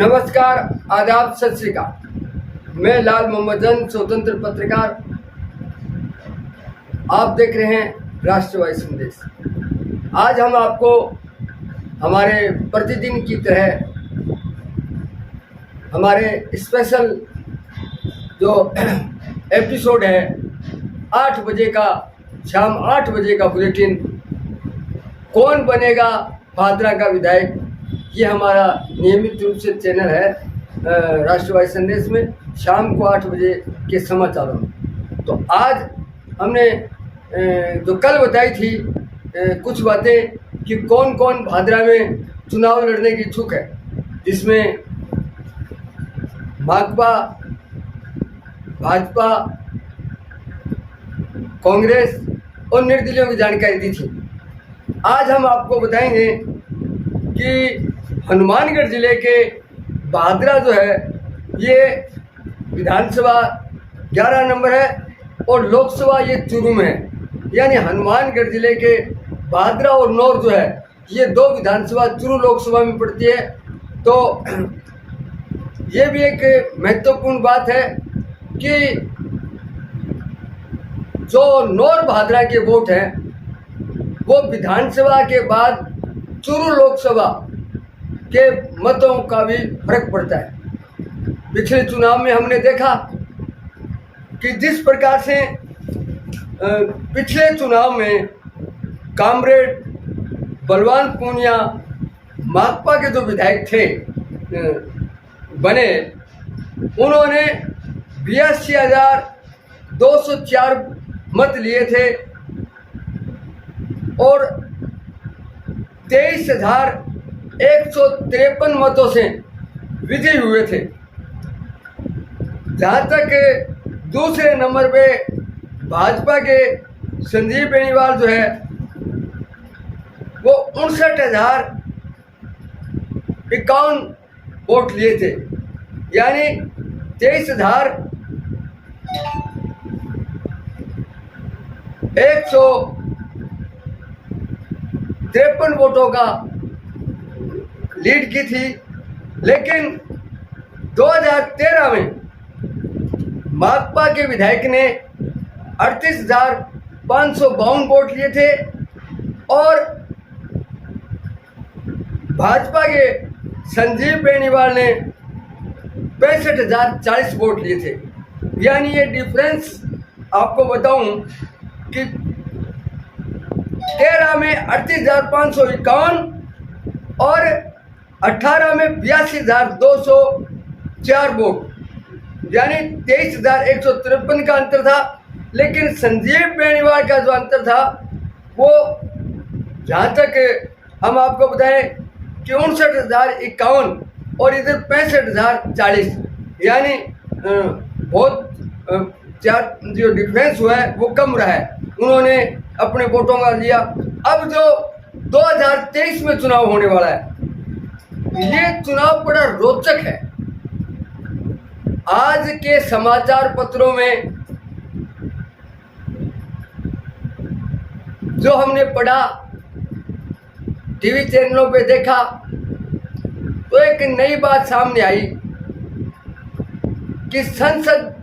नमस्कार, आदाब, सत श्री अकाल। मैं लाल मोहम्मदन, स्वतंत्र पत्रकार। आप देख रहे हैं राष्ट्रवादी संदेश। आज हम आपको हमारे प्रतिदिन की तरह हमारे स्पेशल जो एपिसोड है 8 बजे का, शाम 8 बजे का बुलेटिन, कौन बनेगा भादरा का विधायक, ये हमारा नियमित रूप से चैनल है राष्ट्रवादी संदेश में, शाम को 8 बजे के समाचारों में। तो आज हमने जो कल बताई थी कुछ बातें कि कौन कौन भादरा में चुनाव लड़ने की इच्छुक है, जिसमें माकपा, भाजपा, कांग्रेस और निर्दलीयों की जानकारी दी थी। आज हम आपको बताएंगे कि हनुमानगढ़ जिले के भादरा जो है ये विधानसभा 11 नंबर है और लोकसभा ये चुरू में है। यानी हनुमानगढ़ जिले के भादरा और नौर जो है ये 2 विधानसभा चुरू लोकसभा में पड़ती है। तो ये भी एक महत्वपूर्ण बात है कि जो नौर भादरा के वोट हैं वो विधानसभा के बाद चुरू लोकसभा के मतों का भी फर्क पड़ता है। पिछले चुनाव में हमने देखा कि जिस प्रकार से पिछले चुनाव में कामरेड बलवान पूनिया माकपा के जो विधायक थे बने, उन्होंने 82,204 मत लिए थे और 23,153 मतों से विजयी हुए थे। जहाँ तक दूसरे नंबर पे भाजपा के संजीव बेनीवाल जो है वो 59,051 वोट लिए थे। यानी 23,153 वोटों का लीड की थी। लेकिन 2013 में माकपा के विधायक ने 38,552 वोट लिए थे और भाजपा के संजीव बेनीवाल ने 65,040 वोट लिए थे। यानी ये डिफरेंस आपको बताऊं कि 13 में 38,551 और 18 में 82,204 वोट, यानी 23,153 का अंतर था। लेकिन संजीव बेनीवाल का जो अंतर था वो, जहाँ तक हम आपको बताएं कि 59,051 और इधर 65,040, यानी बहुत जो डिफरेंस हुआ है वो कम रहा है। उन्होंने अपने वोटों का लिया। अब जो 2023 में चुनाव होने वाला है, ये चुनाव बड़ा रोचक है। आज के समाचार पत्रों में जो हमने पढ़ा, टीवी चैनलों पे देखा, तो एक नई बात सामने आई कि संसद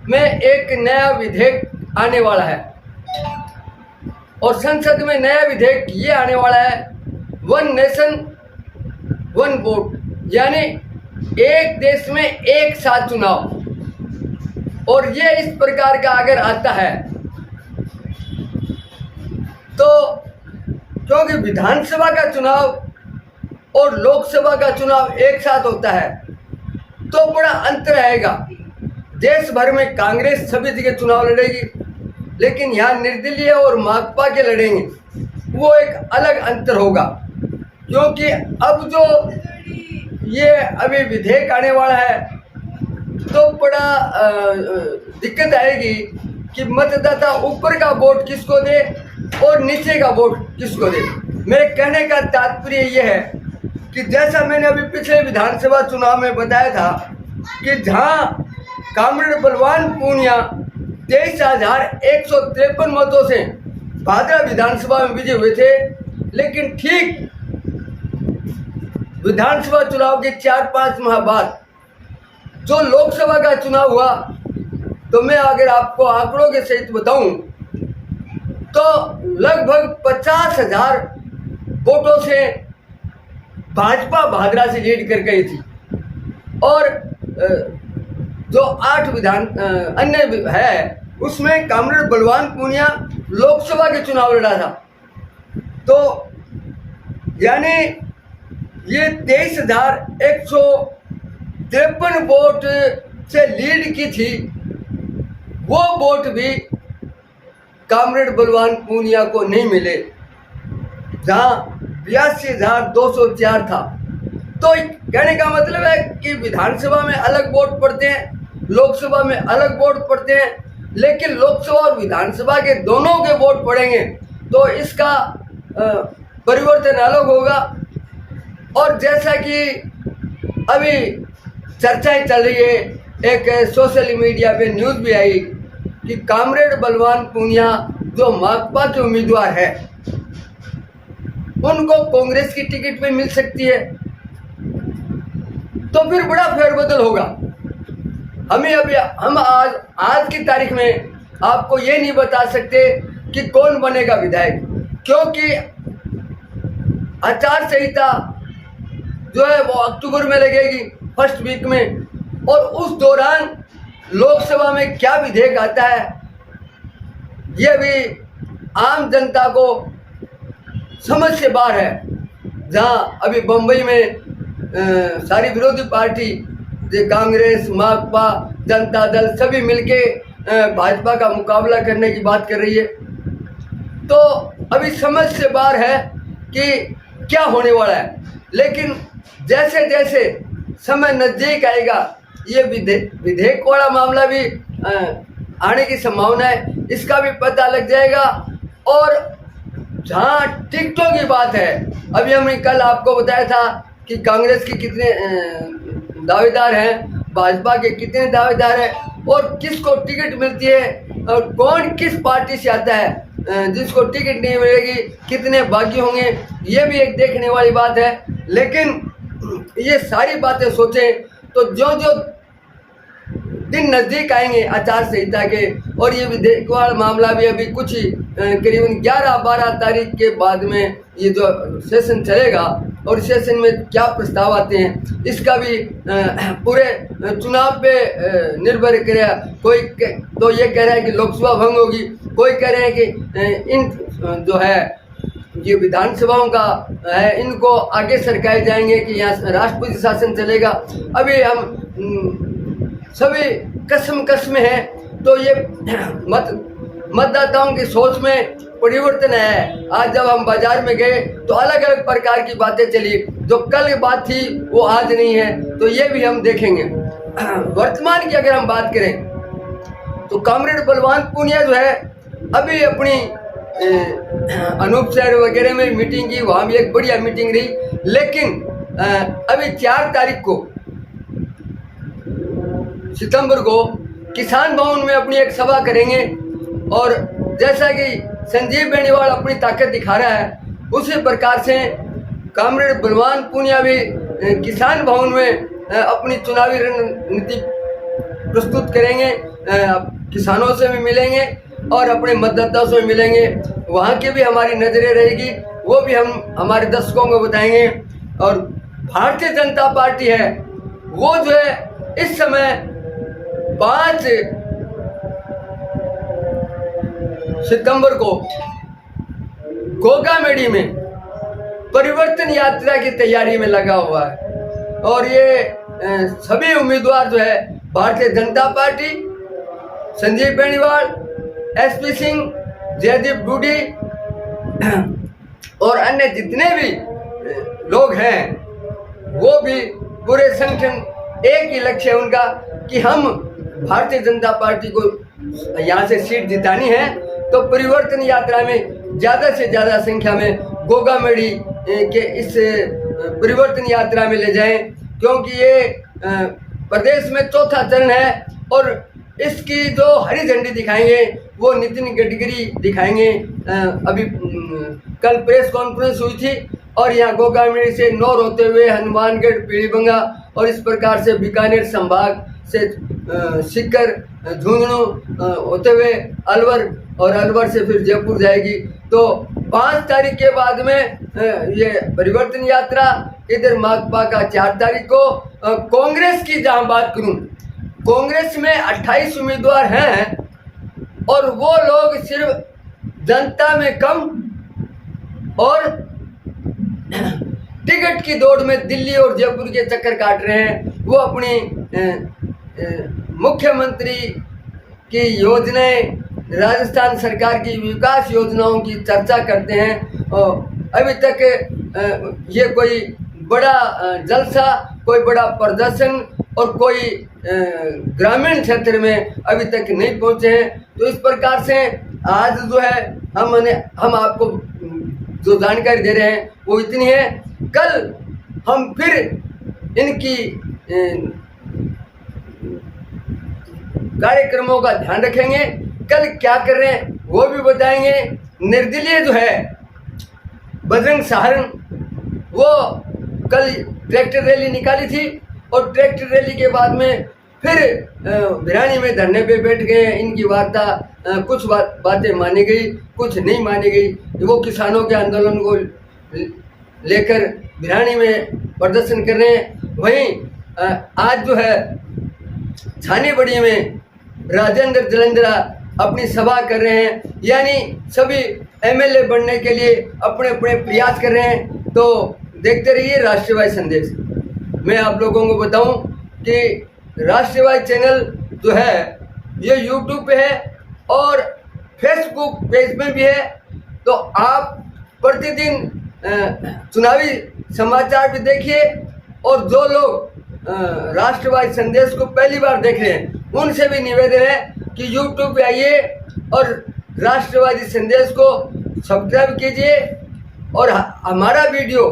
में एक नया विधेयक आने वाला है। और संसद में नया विधेयक ये आने वाला है 1 नेशन 1 वोट, यानी एक देश में एक साथ चुनाव। और ये इस प्रकार का अगर आता है तो, क्योंकि विधानसभा का चुनाव और लोकसभा का चुनाव एक साथ होता है तो बड़ा अंतर आएगा। देश भर में कांग्रेस सभी जगह चुनाव लड़ेगी, लेकिन यहाँ निर्दलीय और माकपा के लड़ेंगे, वो एक अलग अंतर होगा। क्योंकि अब जो ये अभी विधेयक आने वाला है तो बड़ा दिक्कत आएगी कि मतदाता ऊपर का वोट किसको दे और नीचे का वोट किसको दे। मेरे कहने का तात्पर्य ये है कि जैसा मैंने अभी पिछले विधानसभा चुनाव में बताया था कि जहाँ कामरेड बलवान पूनिया 23,153 मतों से भादरा विधानसभा में विजय हुए थे, लेकिन ठीक विधानसभा चुनाव के 4-5 माह बाद जो लोकसभा का चुनाव हुआ, तो मैं अगर आपको आंकड़ों के सहित बताऊं तो लगभग 50,000 वोटों से भाजपा भादरा से लीड कर गई थी। और जो 8 विधान अन्य है उसमें कामरेड बलवान पूनिया लोकसभा के चुनाव लड़ा था। तो यानी ये 23,153 वोट से लीड की थी, वो वोट भी कामरेड बलवान पूनिया को नहीं मिले, जहाँ 82,204 था। तो कहने का मतलब है कि विधानसभा में अलग वोट पड़ते हैं, लोकसभा में अलग वोट पड़ते हैं, लेकिन लोकसभा और विधानसभा के दोनों के वोट पड़ेंगे तो इसका परिवर्तन अलग होगा। और जैसा कि अभी चर्चाएं चल रही है, एक सोशल मीडिया पे न्यूज़ भी आई कि कामरेड बलवान पूनिया जो माकपा के उम्मीदवार है उनको कांग्रेस की टिकट पे मिल सकती है, तो फिर बड़ा फेरबदल होगा। हम आज की तारीख में आपको ये नहीं बता सकते कि कौन बनेगा विधायक, क्योंकि आचार संहिता जो है वो अक्टूबर में लगेगी, फर्स्ट वीक में, और उस दौरान लोकसभा में क्या विधेयक आता है ये भी आम जनता को समझ से बाहर है। जहाँ अभी बम्बई में सारी विरोधी पार्टी जो कांग्रेस, माकपा, जनता दल सभी मिलके भाजपा का मुकाबला करने की बात कर रही है, तो अभी समझ से बाहर है कि क्या होने वाला है। लेकिन जैसे जैसे समय नज़दीक आएगा ये विधेयक वाला मामला भी आने की संभावना है, इसका भी पता लग जाएगा। और जहाँ टिकटों की बात है, अभी हमने कल आपको बताया था कि कांग्रेस के कितने दावेदार हैं, भाजपा के कितने दावेदार हैं, और किसको टिकट मिलती है और कौन किस पार्टी से आता है। जिसको टिकट नहीं मिलेगी कितने बागी होंगे, ये भी एक देखने वाली बात है। लेकिन ये सारी बातें सोचें तो जो जो दिन नज़दीक आएंगे आचार संहिता के, और ये विधेयक वाला मामला भी अभी कुछ ही करीबन 11-12 तारीख के बाद में ये जो सेशन चलेगा और सेशन में क्या प्रस्ताव आते हैं इसका भी पूरे चुनाव पे निर्भर करेगा। कोई तो ये कह रहा है कि लोकसभा भंग होगी, कोई कह रहे हैं कि इन जो है ये विधानसभाओं का है इनको आगे सरकाए जाएंगे कि यहाँ राष्ट्रपति शासन चलेगा। अभी हम सभी कसम हैं, तो ये मतदाताओं की सोच में परिवर्तन है। आज जब हम बाजार में गए तो अलग अलग प्रकार की बातें चली, जो कल बात थी वो आज नहीं है, तो ये भी हम देखेंगे। वर्तमान की अगर हम बात करें तो कामरेड बलवान पूनिया जो है अभी अपनी अनूप शहर वगैरह में मीटिंग की, वहाँ भी एक बढ़िया मीटिंग रही। लेकिन अभी 4 तारीख को सितंबर को किसान भवन में अपनी एक सभा करेंगे, और जैसा कि संजीव बेनीवाल अपनी ताकत दिखा रहा है उसी प्रकार से कामरेड बलवान पूनिया भी किसान भवन में अपनी चुनावी रणनीति प्रस्तुत करेंगे, किसानों से भी मिलेंगे और अपने मतदाताओं से मिलेंगे। वहाँ की भी हमारी नज़रें रहेगी, वो भी हम हमारे दर्शकों को बताएंगे। और भारतीय जनता पार्टी है वो जो है इस समय 5 सितंबर को गोगामेडी में परिवर्तन यात्रा की तैयारी में लगा हुआ है। और ये सभी उम्मीदवार जो है भारतीय जनता पार्टी, संजीव बेनीवाल, एसपी सिंह, जयदीप डूडी और अन्य जितने भी लोग हैं वो भी पूरे संगठन एक ही लक्ष्य है उनका कि हम भारतीय जनता पार्टी को यहाँ से सीट जितानी है, तो परिवर्तन यात्रा में ज़्यादा से ज़्यादा संख्या में गोगामेडी के इस परिवर्तन यात्रा में ले जाएं, क्योंकि ये प्रदेश में 4था चरण है। और इसकी जो हरी झंडी दिखाएंगे वो नितिन गडकरी दिखाएंगे। अभी कल प्रेस कॉन्फ्रेंस हुई थी और यहाँ गोगामिणी से नौर होते हुए हनुमानगढ़, पीलीभंगा और इस प्रकार से बीकानेर संभाग से सीकर, झुंझुनू होते हुए अलवर और अलवर से फिर जयपुर जाएगी। तो 5 तारीख के बाद में ये परिवर्तन यात्रा, इधर माकपा का 4 तारीख को। कांग्रेस की जहाँ बात करूँ, कांग्रेस में 28 उम्मीदवार हैं और वो लोग सिर्फ जनता में कम और टिकट की दौड़ में दिल्ली और जयपुर के चक्कर काट रहे हैं। वो अपनी मुख्यमंत्री की योजनाएं, राजस्थान सरकार की विकास योजनाओं की चर्चा करते हैं। अभी तक ये कोई बड़ा जलसा, कोई बड़ा प्रदर्शन और कोई ग्रामीण क्षेत्र में अभी तक नहीं पहुंचे हैं। तो इस प्रकार से आज जो है हम आपको जो जानकारी दे रहे हैं वो इतनी है। कल हम फिर इनकी कार्यक्रमों का ध्यान रखेंगे, कल क्या कर रहे हैं वो भी बताएंगे। निर्दलीय जो है बजरंग सहारण, वो कल ट्रैक्टर रैली निकाली थी और ट्रैक्टर रैली के बाद में फिर भिरानी में धरने पे बैठ गए। इनकी वार्ता कुछ बातें मानी गई, कुछ नहीं मानी गई। वो किसानों के आंदोलन को लेकर भिरानी में प्रदर्शन कर रहे हैं। वहीं आज जो है छानी बड़ी में राजेंद्र जलंधरा अपनी सभा कर रहे हैं, यानी सभी एमएलए बनने के लिए अपने अपने प्रयास कर रहे हैं। तो देखते रहिए राष्ट्रवादी संदेश। मैं आप लोगों को बताऊं कि राष्ट्रवादी चैनल जो है ये यूट्यूब पे है और फेसबुक पेज में भी है। तो आप प्रतिदिन चुनावी समाचार भी देखिए और जो लोग राष्ट्रवादी संदेश को पहली बार देख रहे हैं उनसे भी निवेदन है कि यूट्यूब पे आइए और राष्ट्रवादी संदेश को सब्सक्राइब कीजिए और हमारा वीडियो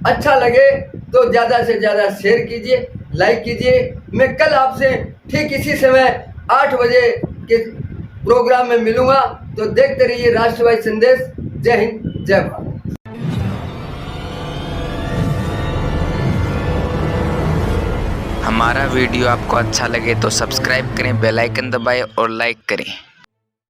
अच्छा लगे तो ज़्यादा से ज़्यादा शेयर कीजिए, लाइक कीजिए। मैं कल आपसे ठीक इसी समय 8 बजे के प्रोग्राम में मिलूंगा। तो देखते रहिए राष्ट्रवादी संदेश। जय हिंद, जय भारत। हमारा वीडियो आपको अच्छा लगे तो सब्सक्राइब करें, बेल आइकन दबाएं और लाइक करें।